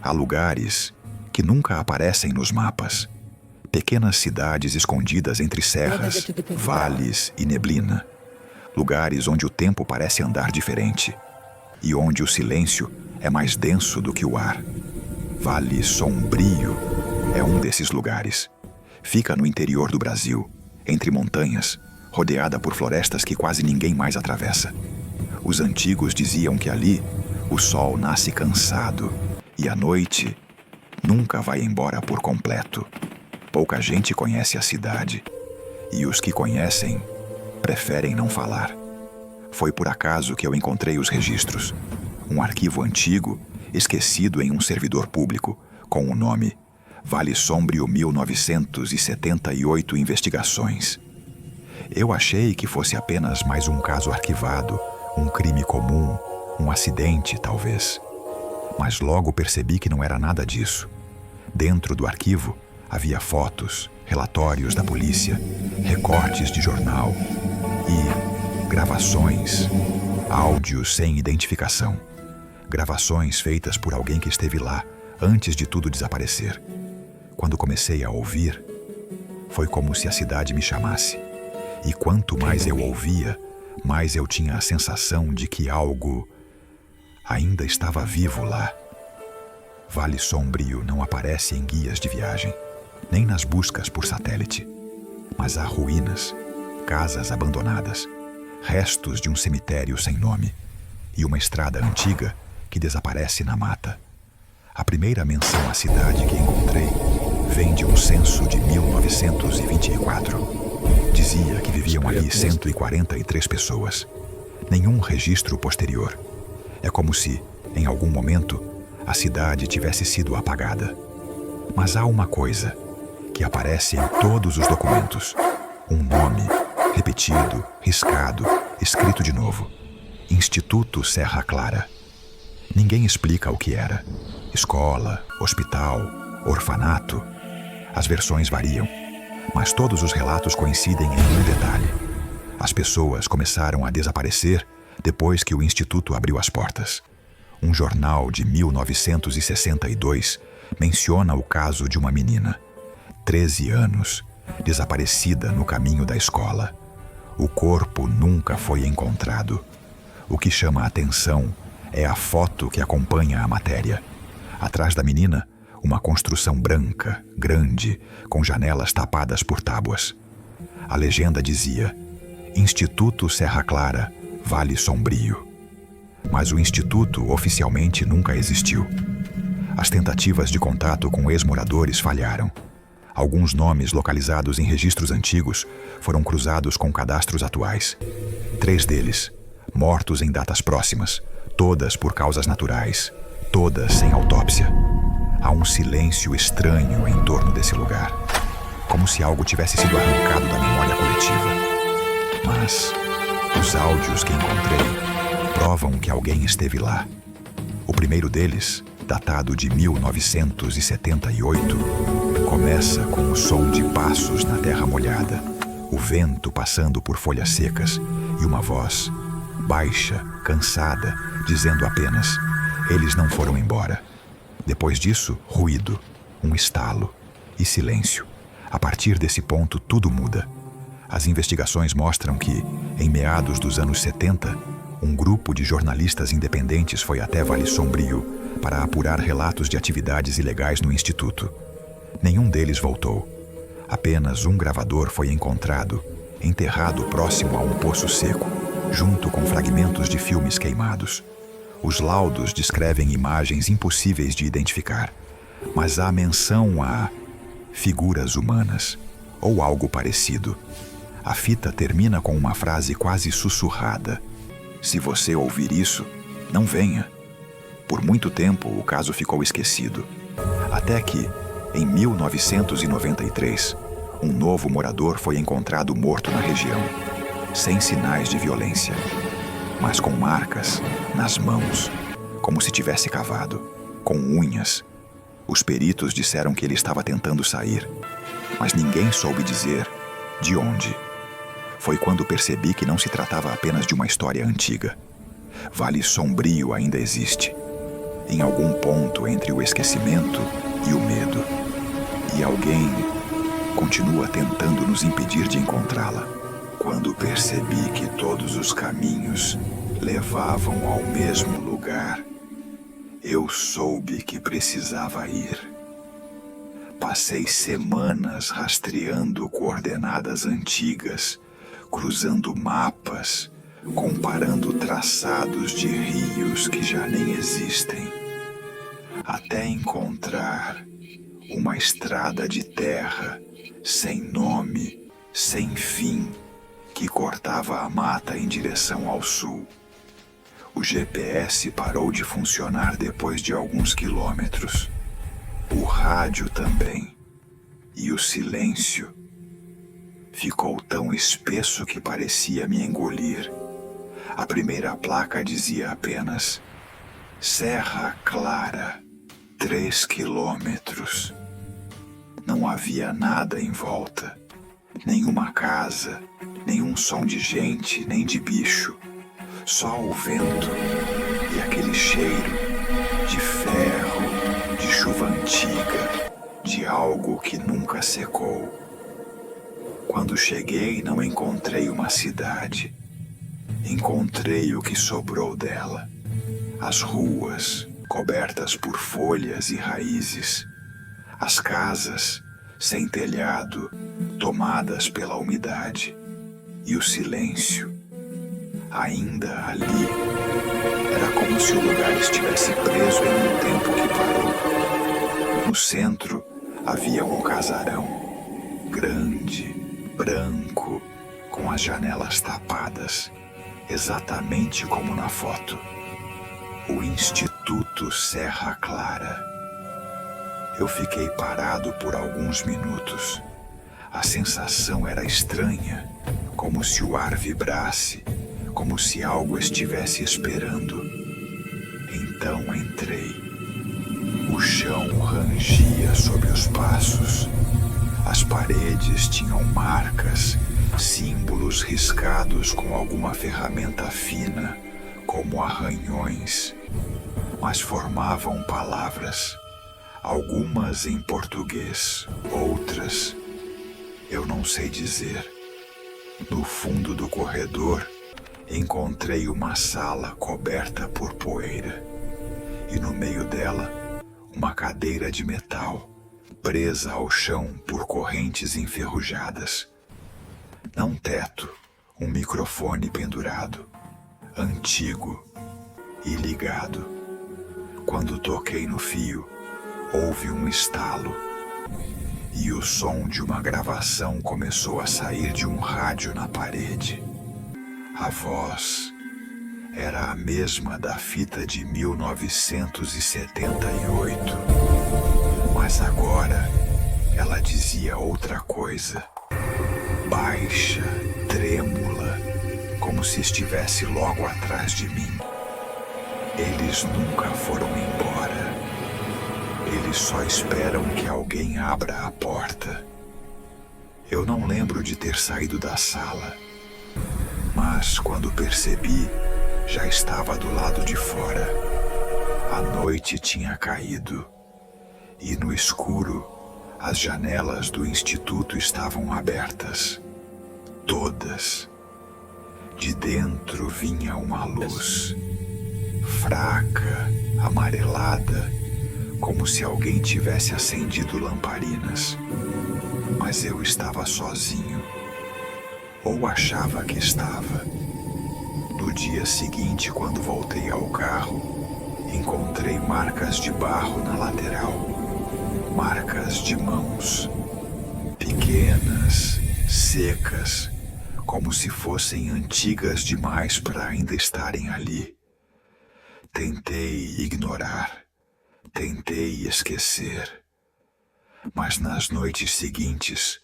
Há lugares que nunca aparecem nos mapas. Pequenas cidades escondidas entre serras, vales e neblina. Lugares onde o tempo parece andar diferente e onde o silêncio é mais denso do que o ar. Vale Sombrio é um desses lugares. Fica no interior do Brasil, entre montanhas, rodeada por florestas que quase ninguém mais atravessa. Os antigos diziam que ali o sol nasce cansado e a noite nunca vai embora por completo. Pouca gente conhece a cidade e os que conhecem preferem não falar. Foi por acaso que eu encontrei os registros. Um arquivo antigo, esquecido em um servidor público, com o nome Vale Sombrio 1978 Investigações. Eu achei que fosse apenas mais um caso arquivado, um crime comum, um acidente, talvez. Mas logo percebi que não era nada disso. Dentro do arquivo havia fotos, relatórios da polícia, recortes de jornal e gravações, áudios sem identificação. Gravações feitas por alguém que esteve lá antes de tudo desaparecer. Quando comecei a ouvir, foi como se a cidade me chamasse. E quanto mais eu ouvia, mais eu tinha a sensação de que algo ainda estava vivo lá. Vale Sombrio não aparece em guias de viagem, nem nas buscas por satélite. Mas há ruínas, casas abandonadas, restos de um cemitério sem nome e uma estrada antiga que desaparece na mata. A primeira menção à cidade que encontrei vem de um censo de 1924. Dizia que viviam ali 143 pessoas. Nenhum registro posterior. É como se, em algum momento, a cidade tivesse sido apagada. Mas há uma coisa que aparece em todos os documentos. Um nome, repetido, riscado, escrito de novo. Instituto Serra Clara. Ninguém explica o que era. Escola, hospital, orfanato. As versões variam, mas todos os relatos coincidem em um detalhe. As pessoas começaram a desaparecer depois que o Instituto abriu as portas. Um jornal de 1962 menciona o caso de uma menina, 13 anos, desaparecida no caminho da escola. O corpo nunca foi encontrado. O que chama a atenção é a foto que acompanha a matéria. Atrás da menina, uma construção branca, grande, com janelas tapadas por tábuas. A legenda dizia: Instituto Serra Clara, Vale Sombrio. Mas o instituto oficialmente nunca existiu. As tentativas de contato com ex-moradores falharam. Alguns nomes localizados em registros antigos foram cruzados com cadastros atuais. 3 deles, mortos em datas próximas, todas por causas naturais, todas sem autópsia. Há um silêncio estranho em torno desse lugar, como se algo tivesse sido arrancado da memória coletiva. Mas os áudios que encontrei provam que alguém esteve lá. O primeiro deles, datado de 1978, começa com o som de passos na terra molhada, o vento passando por folhas secas e uma voz, baixa, cansada, dizendo apenas: eles não foram embora. Depois disso, ruído, um estalo e silêncio. A partir desse ponto, tudo muda. As investigações mostram que, em meados dos anos 70, um grupo de jornalistas independentes foi até Vale Sombrio para apurar relatos de atividades ilegais no Instituto. Nenhum deles voltou. Apenas um gravador foi encontrado, enterrado próximo a um poço seco, junto com fragmentos de filmes queimados. Os laudos descrevem imagens impossíveis de identificar, mas há menção a figuras humanas, ou algo parecido. A fita termina com uma frase quase sussurrada: se você ouvir isso, não venha. Por muito tempo, o caso ficou esquecido. Até que, em 1993, um novo morador foi encontrado morto na região, sem sinais de violência, mas com marcas nas mãos, como se tivesse cavado, com unhas. Os peritos disseram que ele estava tentando sair, mas ninguém soube dizer de onde. Foi quando percebi que não se tratava apenas de uma história antiga. Vale Sombrio ainda existe. em algum ponto entre o esquecimento e o medo. E alguém continua tentando nos impedir de encontrá-la. Quando percebi que todos os caminhos levavam ao mesmo lugar, eu soube que precisava ir. Passei semanas rastreando coordenadas antigas, cruzando mapas, comparando traçados de rios que já nem existem, até encontrar uma estrada de terra sem nome, sem fim, que cortava a mata em direção ao sul. O GPS parou de funcionar depois de alguns quilômetros. O rádio também. E o silêncio ficou tão espesso que parecia me engolir. A primeira placa dizia apenas: Serra Clara, 3 quilômetros. Não havia nada em volta. Nenhuma casa, nenhum som de gente, nem de bicho. Só o vento e aquele cheiro de ferro, de chuva antiga, de algo que nunca secou. Quando cheguei, não encontrei uma cidade. Encontrei o que sobrou dela. As ruas, cobertas por folhas e raízes. As casas, sem telhado, tomadas pela umidade. E o silêncio, ainda ali. Era como se o lugar estivesse preso em um tempo que parou. No centro havia um casarão, grande, branco, com as janelas tapadas, exatamente como na foto. O Instituto Serra Clara. Eu fiquei parado por alguns minutos. A sensação era estranha, como se o ar vibrasse, como se algo estivesse esperando. Então entrei. O chão rangia sob os passos. As paredes tinham marcas, símbolos riscados com alguma ferramenta fina, como arranhões, mas formavam palavras, algumas em português, outras eu não sei dizer. No fundo do corredor, encontrei uma sala coberta por poeira, e no meio dela, uma cadeira de metal, presa ao chão por correntes enferrujadas. Não teto, um microfone pendurado, antigo e ligado. Quando toquei no fio, houve um estalo, e o som de uma gravação começou a sair de um rádio na parede. A voz era a mesma da fita de 1978, mas agora ela dizia outra coisa, baixa, trêmula, como se estivesse logo atrás de mim. Eles nunca foram embora. Eles só esperam que alguém abra a porta. Eu não lembro de ter saído da sala, mas quando percebi, já estava do lado de fora. A noite tinha caído, e no escuro, as janelas do instituto estavam abertas. Todas. De dentro vinha uma luz, fraca, amarelada, como se alguém tivesse acendido lamparinas. Mas eu estava sozinho, ou achava que estava. No dia seguinte, quando voltei ao carro, encontrei marcas de barro na lateral, marcas de mãos, pequenas, secas, como se fossem antigas demais para ainda estarem ali. Tentei ignorar, tentei esquecer, mas nas noites seguintes,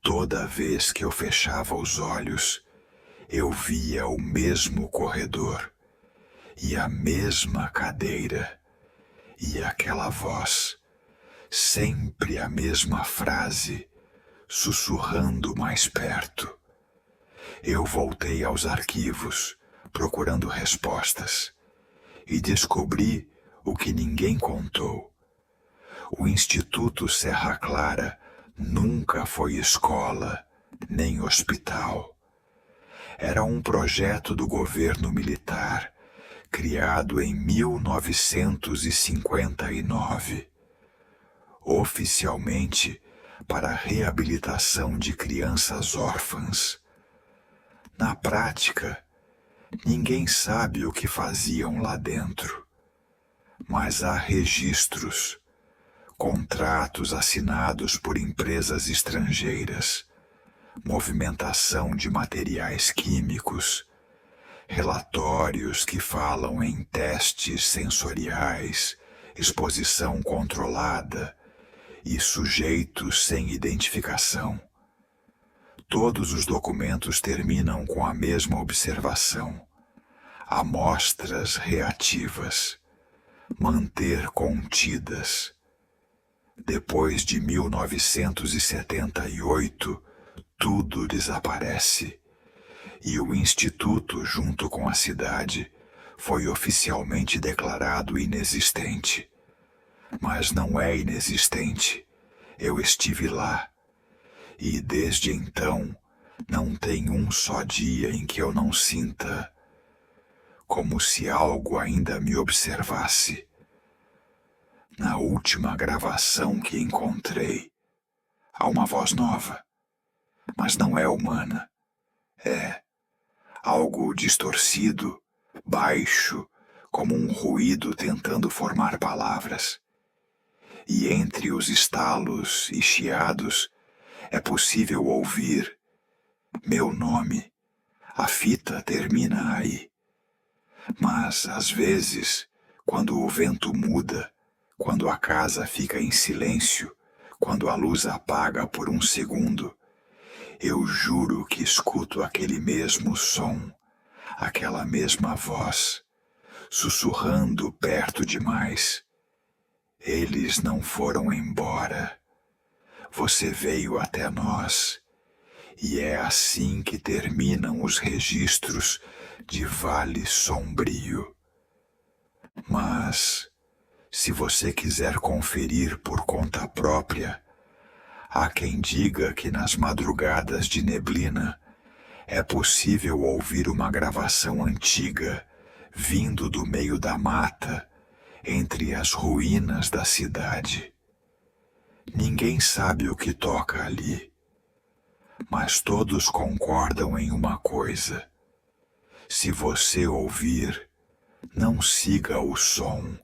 toda vez que eu fechava os olhos, eu via o mesmo corredor, e a mesma cadeira, e aquela voz, sempre a mesma frase, sussurrando mais perto. Eu voltei aos arquivos, procurando respostas, e descobri o que ninguém contou. O Instituto Serra Clara nunca foi escola, nem hospital. Era um projeto do governo militar, criado em 1959, oficialmente para a reabilitação de crianças órfãs. Na prática, ninguém sabe o que faziam lá dentro, mas há registros, contratos assinados por empresas estrangeiras, movimentação de materiais químicos, relatórios que falam em testes sensoriais, exposição controlada e sujeitos sem identificação. Todos os documentos terminam com a mesma observação: amostras reativas, manter contidas. Depois de 1978, tudo desaparece e o Instituto, junto com a cidade, foi oficialmente declarado inexistente. Mas não é inexistente. Eu estive lá. E desde então, não tem um só dia em que eu não sinta como se algo ainda me observasse. Na última gravação que encontrei, há uma voz nova, mas não é humana. É algo distorcido, baixo, como um ruído tentando formar palavras. E entre os estalos e chiados, é possível ouvir meu nome. A fita termina aí. Mas, às vezes, quando o vento muda, quando a casa fica em silêncio, quando a luz apaga por um segundo, eu juro que escuto aquele mesmo som, aquela mesma voz, sussurrando perto demais. Eles não foram embora. Você veio até nós, e é assim que terminam os registros de Vale Sombrio. Mas, se você quiser conferir por conta própria, há quem diga que nas madrugadas de neblina é possível ouvir uma gravação antiga vindo do meio da mata, entre as ruínas da cidade. Ninguém sabe o que toca ali, mas todos concordam em uma coisa: se você ouvir, não siga o som,